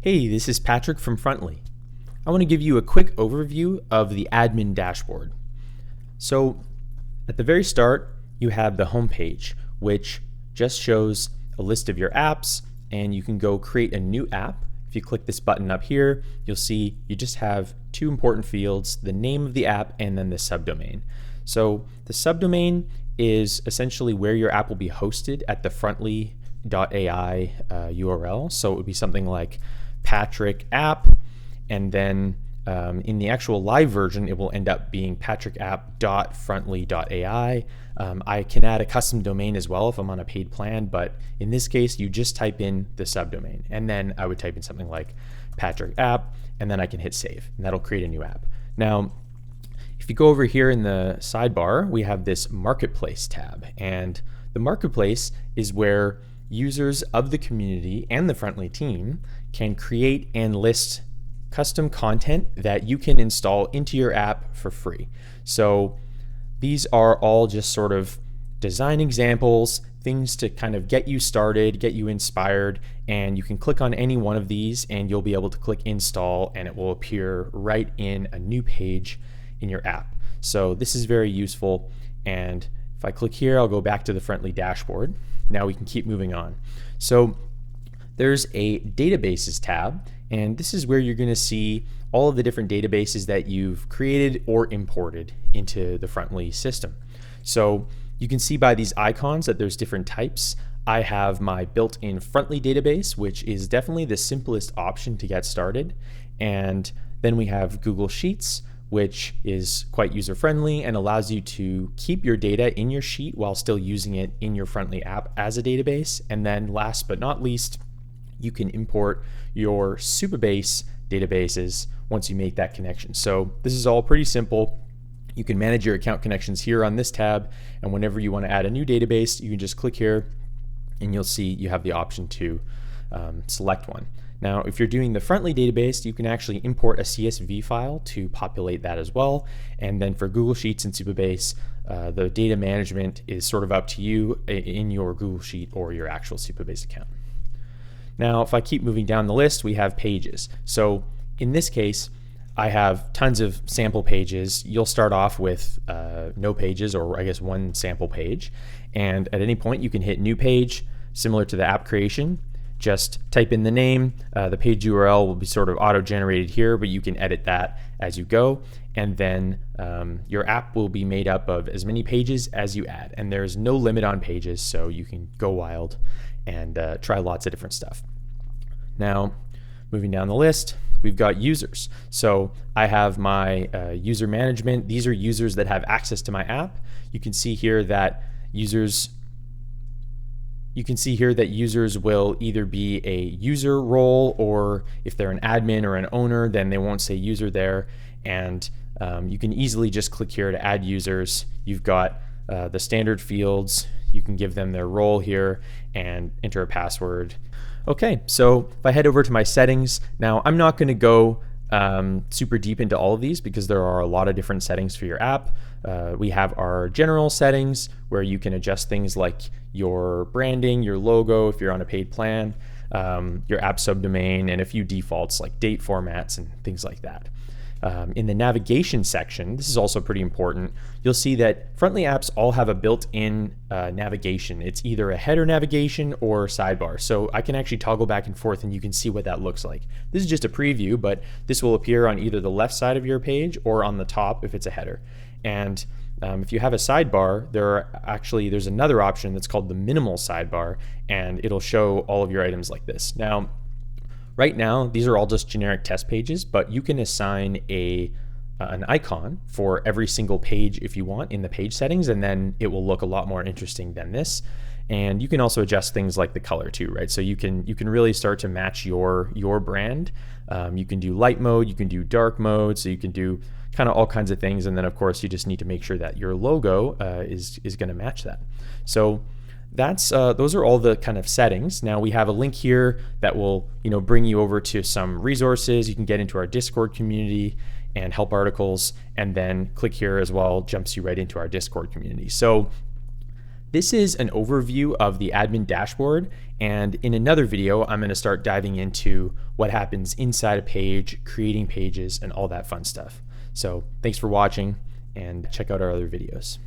Hey, this is Patrick from Frontly. I want to give you a quick overview of the admin dashboard. So at the very start, you have the home page, which just shows a list of your apps, and you can go create a new app. If you click this button up here, you'll see you just have two important fields, the name of the app and then the subdomain. So the subdomain is essentially where your app will be hosted at the Frontly.ai URL. So it would be something like Patrick app, and then in the actual live version, it will end up being patrickapp.frontly.ai. I can add a custom domain as well if I'm on a paid plan, but in this case, you just type in the subdomain, and then I would type in something like Patrick app, and then I can hit save, and that'll create a new app. Now, if you go over here in the sidebar, we have this Marketplace tab, and the Marketplace is where users of the community and the Frontly team can create and list custom content that you can install into your app for free. So these are all just sort of design examples, things to kind of get you started, get you inspired, and you can click on any one of these and you'll be able to click install and it will appear right in a new page in your app. So this is very useful, and if I click here, I'll go back to the Frontly dashboard. Now we can keep moving on. So there's a databases tab, and this is where you're going to see all of the different databases that you've created or imported into the Frontly system. So you can see by these icons that there's different types. I have my built-in Frontly database, which is definitely the simplest option to get started. And then we have Google Sheets, which is quite user-friendly and allows you to keep your data in your sheet while still using it in your Frontly app as a database. And then last but not least, you can import your Supabase databases once you make that connection. So this is all pretty simple. You can manage your account connections here on this tab, and whenever you want to add a new database, you can just click here and you'll see you have the option to select one. Now, if you're doing the Frontly database, you can actually import a CSV file to populate that as well. And then for Google Sheets and Supabase, the data management is sort of up to you in your Google Sheet or your actual Supabase account. Now, if I keep moving down the list, we have pages. So in this case, I have tons of sample pages. You'll start off with no pages, or I guess one sample page. And at any point, you can hit new page, similar to the app creation. Just type in the name, the page URL will be sort of auto-generated here, but you can edit that as you go. And then your app will be made up of as many pages as you add. And there's no limit on pages, so you can go wild and try lots of different stuff. Now, moving down the list, we've got users. So I have my user management. These are users that have access to my app. You can see here that users will either be a user role, or if they're an admin or an owner, then they won't say user there. And you can easily just click here to add users. You've got the standard fields. You can give them their role here and enter a password. Okay, so if I head over to my settings, now I'm not going to go super deep into all of these because there are a lot of different settings for your app. We have our general settings where you can adjust things like your branding, your logo if you're on a paid plan, your app subdomain, and a few defaults like date formats and things like that. In the navigation section, this is also pretty important. You'll see that Frontly apps all have a built-in navigation. It's either a header navigation or sidebar. So I can actually toggle back and forth and you can see what that looks like. This is just a preview, but this will appear on either the left side of your page or on the top if it's a header. And if you have a sidebar, there's another option that's called the minimal sidebar, and it'll show all of your items like this. Now, right now, these are all just generic test pages, but you can assign an icon for every single page if you want in the page settings, and then it will look a lot more interesting than this. And you can also adjust things like the color too, right? So you can really start to match your brand. You can do light mode, you can do dark mode, so you can do kind of all kinds of things. And then of course, you just need to make sure that your logo is going to match that. So those are all the kind of settings. Now we have a link here that will bring you over to some resources. You can get into our Discord community and help articles, and then click here as well, jumps you right into our Discord community. So this is an overview of the admin dashboard, and in another video I'm going to start diving into what happens inside a page, creating pages, and all that fun stuff. So thanks for watching, and check out our other videos.